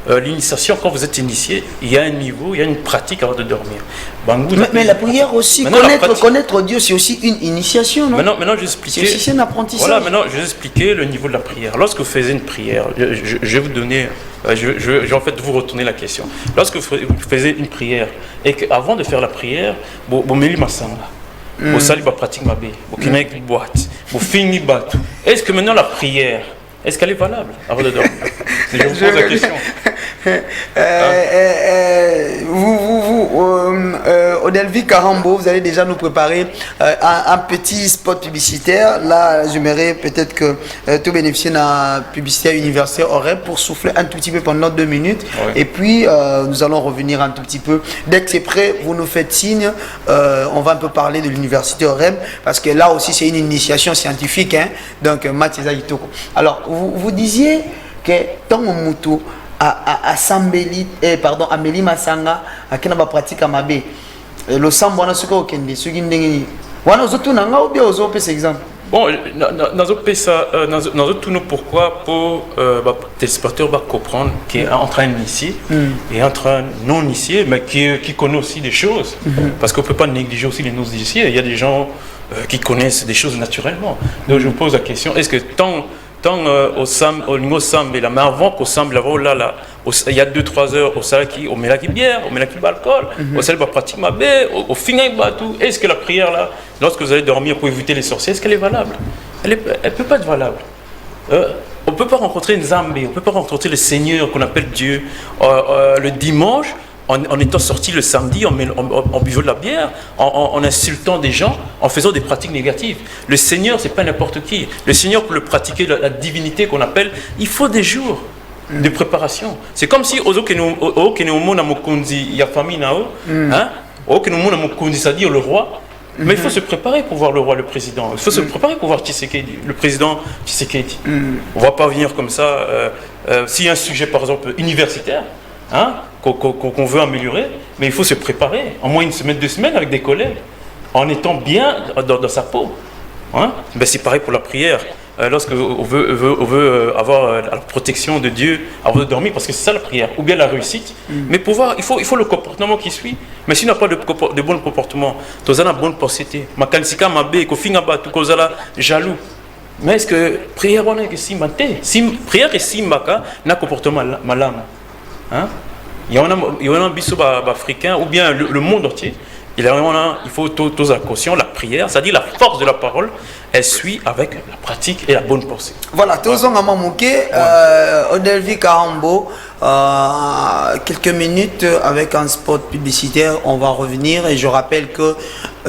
[SPEAKER 2] L'initiation, quand vous êtes initié, il y a un niveau, il y a une pratique avant de dormir.
[SPEAKER 1] Mais la prière aussi, connaître Dieu, c'est aussi une initiation, non?
[SPEAKER 2] Maintenant, je vais expliquer.
[SPEAKER 1] C'est aussi un apprentissage.
[SPEAKER 2] Voilà, maintenant, je vais expliquer le niveau de la prière. Lorsque vous faites une prière, je vais vous donner, je vais en fait vous retourner la question. Lorsque vous faites une prière, et qu'avant de faire la prière, vous mettez ma sanga, vous salez ma pratique ma bé, vous kinez une boîte, vous finissez battu. Est-ce que maintenant la prière, est-ce qu'elle est valable avant de dormir? Je vous pose la question.
[SPEAKER 1] Odelvi Karambo, vous allez déjà nous préparer un petit spot publicitaire. Là, j'aimerais peut-être que tout bénéficier d'un publicité universitaire aurait pour souffler un tout petit peu pendant 2 minutes. Ouais. Et puis, nous allons revenir un tout petit peu. Dès que c'est prêt, vous nous faites signe. On va un peu parler de l'université OREM parce que là aussi, c'est une initiation scientifique. Hein, donc, Mathieza Itoko. Alors, vous disiez que tant au Moutou, à Sambeli, Amélie Masanga, à Kenaba pratique à Mabé. Le Sambo, on a ce qu'on a ce qui est. On a tout ou bien aux autres, par exemple.
[SPEAKER 2] Bon, dans tout pourquoi pour les téléspectateurs comprendre qui est en train d'initier et en train non initié, mais qui connaît aussi des choses. Parce qu'on ne peut pas négliger aussi les non-initiés. Il y a des gens qui connaissent des choses naturellement. Donc je vous pose la question, est-ce que tant au Sam et la mais avant qu'au Sam là il y a 2-3 heures au Salaki on met la bière on met la alcool au Salaki pratique ma baie au final tout est-ce que la prière là lorsque vous allez dormir pour éviter les sorciers est-ce qu'elle est valable? Elle peut pas être valable. On peut pas rencontrer une Zambé, on peut pas rencontrer le Seigneur qu'on appelle Dieu le dimanche en étant sorti le samedi, en buvant de la bière, en insultant des gens, en faisant des pratiques négatives. Le Seigneur, c'est pas n'importe qui. Le Seigneur, pour le pratiquer, la divinité qu'on appelle, il faut des jours de préparation. C'est comme si, c'est-à-dire le roi, mais il faut se préparer pour voir le roi, le président. Il faut se préparer pour voir Tshisekedi, le président Tshisekedi. On ne va pas venir comme ça s'il y a un sujet, par exemple, universitaire, hein, qu'on veut améliorer, mais il faut se préparer, en moins une semaine, 2 semaines avec des collègues, en étant bien dans sa peau. Hein. Ben, c'est pareil pour la prière. Lorsque on veut avoir la protection de Dieu avant de dormir, parce que c'est ça la prière, ou bien la réussite. Mais pour voir, il faut le comportement qui suit. Mais s'il n'y a pas de bon comportement, tu as une bonne pensée, makanisika mabe, kofinga ba, tu es jaloux. Mais est-ce que prière on est que si maté, si prière et si maka n'a comportement malam, hein? Il y en a un biso africain ou bien le monde entier. Il faut tous la caution, la prière, c'est-à-dire la force de la parole, elle suit avec la pratique et la bonne pensée.
[SPEAKER 1] Voilà, tous en Mamouké, Odelvi Karambo, quelques minutes avec un spot publicitaire, on va revenir et je rappelle que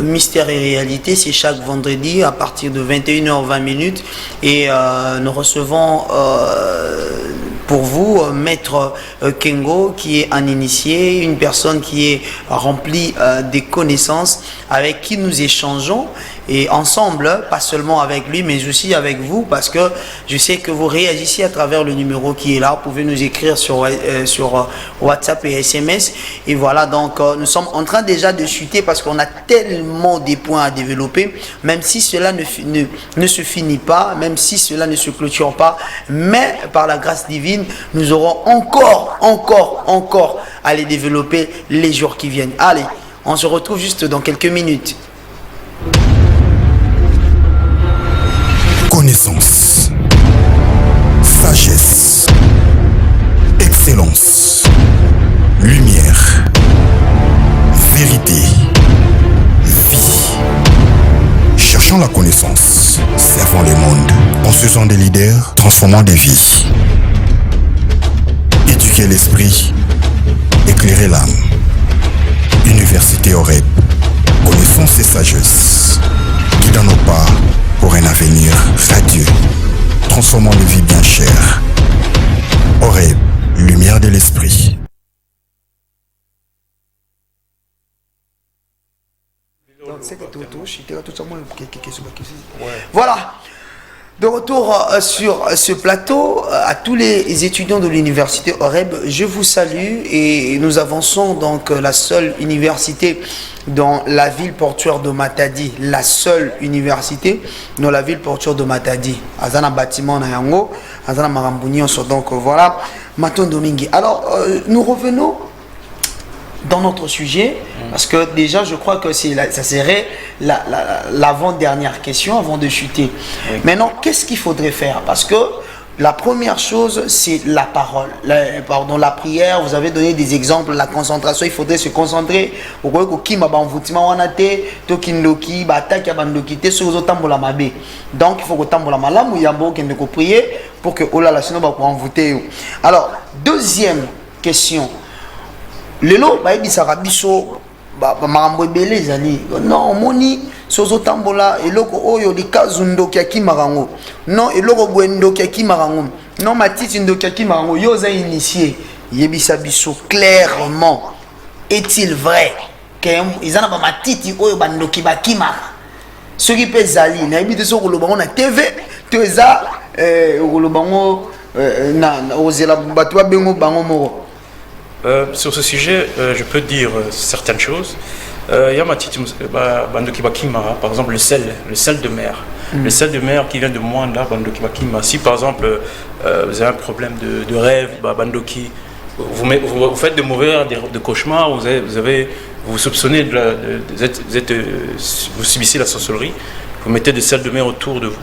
[SPEAKER 1] Mystère et Réalité, c'est chaque vendredi à partir de 21h20 et nous recevons pour vous Maître Kengo qui est un initié, une personne qui est remplie des connaissances avec qui nous échangeons et ensemble, pas seulement avec lui mais aussi avec vous parce que je sais que vous réagissez à travers le numéro qui est là, vous pouvez nous écrire sur WhatsApp et SMS et voilà donc nous sommes en train déjà de chuter parce qu'on a tellement des points à développer même si cela ne se finit pas, même si cela ne se clôture pas, mais par la grâce divine nous aurons encore à les développer les jours qui viennent. Allez, on se retrouve juste dans quelques minutes.
[SPEAKER 3] Connaissance, sagesse, excellence, lumière, vérité, vie. Cherchons la connaissance, servons le monde, construisons des leaders, transformant des vies. Éduquer l'esprit, éclairer l'âme. Université Oreb, connaissance et sagesse, guidant nos pas pour un avenir radieux, transformant les vies bien chères. Oreb, lumière de l'esprit.
[SPEAKER 1] Voilà. De retour sur ce plateau, à tous les étudiants de l'université Oreb, je vous salue et nous avançons donc la seule université dans la ville portuaire de Matadi, la seule université dans la ville portuaire de Matadi. Azana bâtiment na yango, Azana Marambuni, donc voilà, Maton Domingue. Alors, nous revenons dans notre sujet, parce que déjà je crois que ça serait l'avant-dernière question avant de chuter. Oui. Maintenant, qu'est-ce qu'il faudrait faire? Parce que la première chose, c'est la parole. La prière, vous avez donné des exemples, la concentration, il faudrait se concentrer. Donc il faut que tambola malam ou yambo qui ne prier pour que la sinon va envoûter. Alors, deuxième question. Lelo ba ebisaka biso makambo ebele ezali non omoni sozo tambola eloko oyo likazu ndoki akimaka ngo non eloko boye ndoki akimaka ngo non matiti ndoki akimaka ngo yo oza initié yebisa biso clairement est-il vrai que ezana ba matiti oyo bandoki bakimaka soki pe ezali na yebi te so koloba ngo na TV to eza koloba ngo na ozela bato ba bengo bango moko.
[SPEAKER 2] Sur ce sujet, je peux dire certaines choses. Il y a Bandoki Bakimara, par exemple le sel de mer. Le sel de mer qui vient de Mwanda, Bandoki Bakima. Si par exemple vous avez un problème de rêve, Bandoki, vous faites de mauvais rêves, de cauchemars, vous soupçonnez, vous subissez la sorcellerie, vous mettez du sel de mer autour de vous.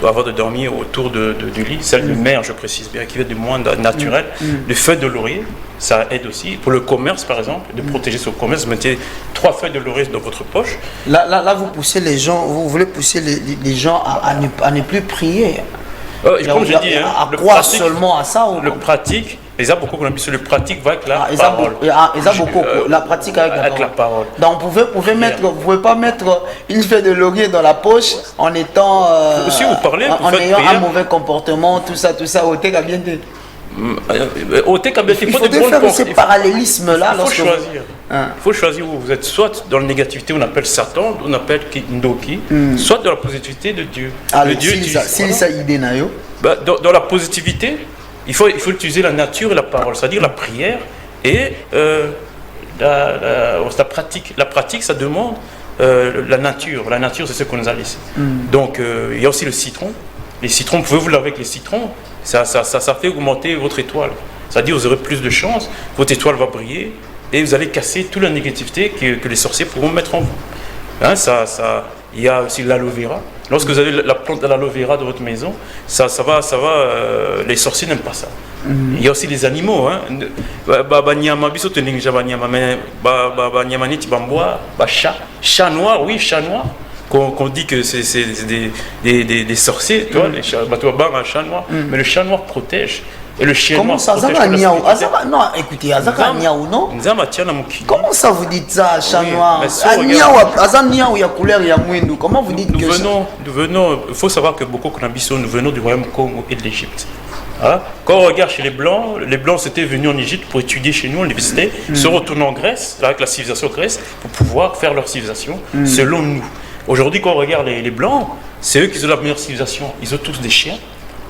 [SPEAKER 2] Avant de dormir autour du lit, celle de mer, je précise bien, qui vient du monde naturel, des feuilles de laurier, ça aide aussi. Pour le commerce, par exemple, de protéger son commerce, vous mettez 3 feuilles de laurier dans votre poche.
[SPEAKER 1] Là, vous poussez les gens, vous voulez pousser les gens à ne plus prier.
[SPEAKER 2] Comme je dis,
[SPEAKER 1] à croire seulement à ça.
[SPEAKER 2] Le pratique, les a beaucoup qu'on a sur le pratique va avec la parole.
[SPEAKER 1] La pratique avec
[SPEAKER 2] la parole.
[SPEAKER 1] Donc vous pouvez pas mettre une feuille de laurier dans la poche en étant
[SPEAKER 2] si vous parlez,
[SPEAKER 1] en ayant un mauvais comportement, tout ça, au thé bien dit. Il faudrait faire ce parallélisme là.
[SPEAKER 2] Il faut choisir. Il faut choisir où vous êtes, soit dans la négativité, on appelle Satan, on appelle Ndoki, soit dans la positivité de Dieu.
[SPEAKER 1] Dans la positivité,
[SPEAKER 2] il faut utiliser la nature et la parole, c'est-à-dire la prière et la pratique. La pratique, ça demande la nature. La nature, c'est ce qu'on nous a laissé. Donc, il y a aussi le citron. Les citrons, vous pouvez vous laver avec les citrons, ça fait augmenter votre étoile. C'est-à-dire, vous aurez plus de chance, votre étoile va briller et vous allez casser toute la négativité que les sorciers pourront mettre en vous. Hein, il y a aussi l'aloe vera. Lorsque vous avez la plante de l'aloe vera dans votre maison, les sorciers n'aiment pas ça. Il y a aussi les animaux. Chat noir, oui, chat noir. Qu'on dit que c'est des sorciers, tu vois, un chat noir. Mais le chat noir protège. Et le chien
[SPEAKER 1] comment
[SPEAKER 2] noir
[SPEAKER 1] ça,
[SPEAKER 2] protège.
[SPEAKER 1] Non, écoutez, non. Comment ça vous dites ça, chat noir? Comment vous dites
[SPEAKER 2] nous venons, il faut savoir que beaucoup nous venons du royaume Congo et de l'Égypte. Voilà. Quand on regarde chez les Blancs c'était venus en Égypte pour étudier chez nous, on les visitait, se retournent en Grèce, avec la civilisation Grèce, pour pouvoir faire leur civilisation selon nous. Aujourd'hui, quand on regarde les Blancs, c'est eux qui ont la meilleure civilisation. Ils ont tous des chiens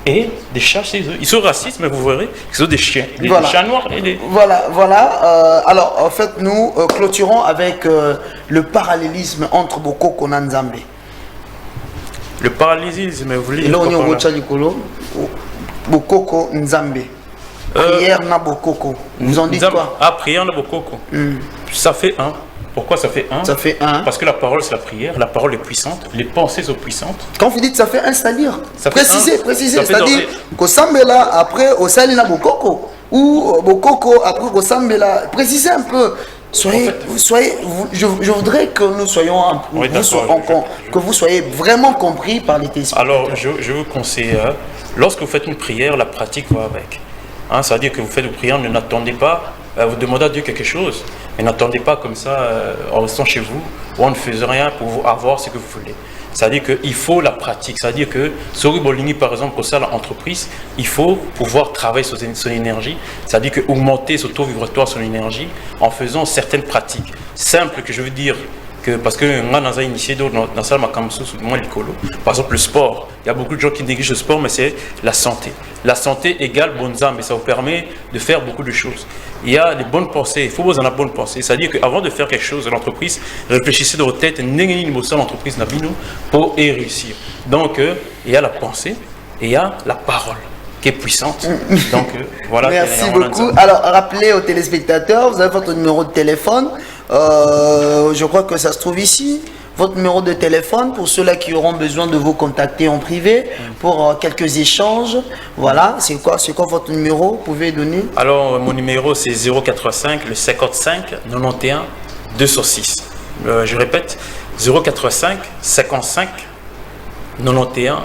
[SPEAKER 2] et des chats chez eux. Ils sont racistes, mais vous verrez qu'ils ont des chiens, des chats noirs et des...
[SPEAKER 1] Voilà. Alors, en fait, nous clôturons avec le parallélisme entre Bokoko et Nzambe.
[SPEAKER 2] Le parallélisme, vous voulez
[SPEAKER 1] dire quoi? Bokoko Nzambe. Prière na Bokoko. Vous en dites quoi?
[SPEAKER 2] Prière na Bokoko. Ça fait un. Pourquoi ça fait un?
[SPEAKER 1] Ça fait un.
[SPEAKER 2] Parce que la parole, c'est la prière. La parole est puissante. Les pensées sont puissantes.
[SPEAKER 1] Quand vous dites ça fait un, c'est-à-dire précisez. C'est-à-dire qu'au Sambela, après, au Salina Bokoko. Ou Bokoko, après, au Sambela. Précisez un peu. Je voudrais que nous soyons que vous soyez vraiment compris par les téléspectateurs.
[SPEAKER 2] Alors, je vous conseille, lorsque vous faites une prière, la pratique va avec. C'est-à-dire que vous faites une prière, ne n'attendez pas, vous demandez à Dieu quelque chose, mais n'attendez pas comme ça en restant chez vous ou en ne faisant rien pour avoir ce que vous voulez. C'est-à-dire qu'il faut la pratique. C'est-à-dire que Sori Bolingui, par exemple, pour ça, l'entreprise, il faut pouvoir travailler sur son énergie. C'est-à-dire que augmenter son taux vibratoire, son énergie, en faisant certaines pratiques simples que je veux dire. Parce que moi, dans initié dans ça, par exemple, le sport. Il y a beaucoup de gens qui négligent le sport, mais c'est la santé. La santé égale bonne âme, et ça vous permet de faire beaucoup de choses. Il y a des bonnes pensées, il faut vous en avoir bonnes pensées. C'est-à-dire qu'avant de faire quelque chose dans l'entreprise, réfléchissez dans votre tête, l'entreprise pour y réussir. Donc, il y a la pensée et il y a la parole qui est puissante. Donc, voilà.
[SPEAKER 1] Merci beaucoup. Alors, rappelez aux téléspectateurs, vous avez votre numéro de téléphone. Je crois que ça se trouve ici. Votre numéro de téléphone pour ceux-là qui auront besoin de vous contacter en privé pour quelques échanges. Voilà, c'est quoi votre numéro? Vous pouvez donner?
[SPEAKER 2] Alors, mon numéro c'est 085 le 55 91 206. Je répète, 085 55 91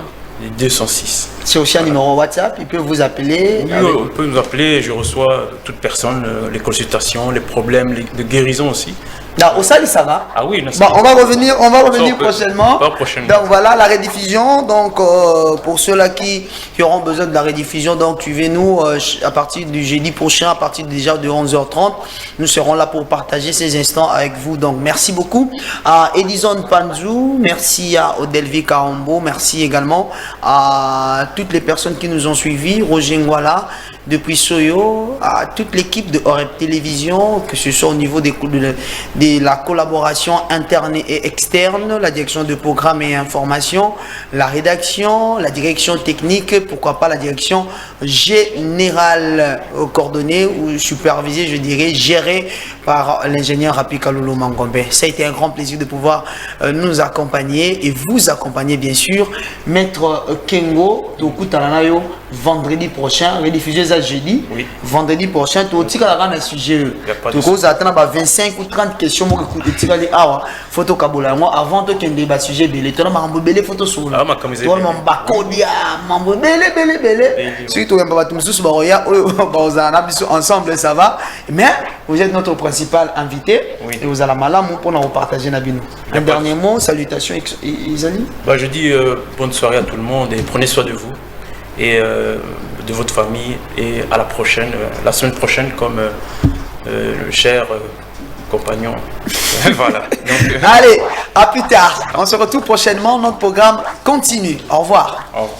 [SPEAKER 2] 206.
[SPEAKER 1] C'est aussi un numéro WhatsApp, il peut vous appeler.
[SPEAKER 2] Oui, on peut nous appeler, je reçois toute personne, les consultations, les problèmes de guérison aussi.
[SPEAKER 1] Là, au Sali, ça va.
[SPEAKER 2] Ah oui,
[SPEAKER 1] bon, on va revenir prochainement. Donc voilà la rediffusion. Donc pour ceux-là qui auront besoin de la rediffusion, donc suivez-nous à partir du jeudi prochain, à partir déjà de 11h30. Nous serons là pour partager ces instants avec vous. Donc merci beaucoup à Edison Panzou, merci à Odelvi Karambo, merci également à toutes les personnes qui nous ont suivis, Roger Ngwala, depuis Soyo, à toute l'équipe de Oreb Télévision, que ce soit au niveau de la collaboration interne et externe, la direction de programme et information, la rédaction, la direction technique, pourquoi pas la direction générale coordonnée ou supervisée, je dirais, gérée par l'ingénieur Rapi Kalulu Mangombe. Ça a été un grand plaisir de pouvoir nous accompagner et vous accompagner, bien sûr. Maître Kengo, Tokutalanayo, vendredi prochain, rediffusé ça jeudi. Oui. Vendredi prochain, tu as un sujet. Tu as 25 ou 30 questions. Tu as dit, ah, photo Kabola. Moi, avant de qu'il y ait un sujet, tu as une photo sur le. Tu as un bakodia, si tu as ensemble, ça va. Mais vous êtes notre principal invité. Oui. Et vous allez mal pour nous partager Nabino. Un dernier mot, salutations, Isali.
[SPEAKER 2] Je dis bonne soirée à tout le monde et prenez soin de vous et de votre famille et à la prochaine, la semaine prochaine comme le cher compagnon. Voilà. Donc,
[SPEAKER 1] allez, à plus tard. On se retrouve prochainement. Notre programme continue. Au revoir.
[SPEAKER 2] Au revoir.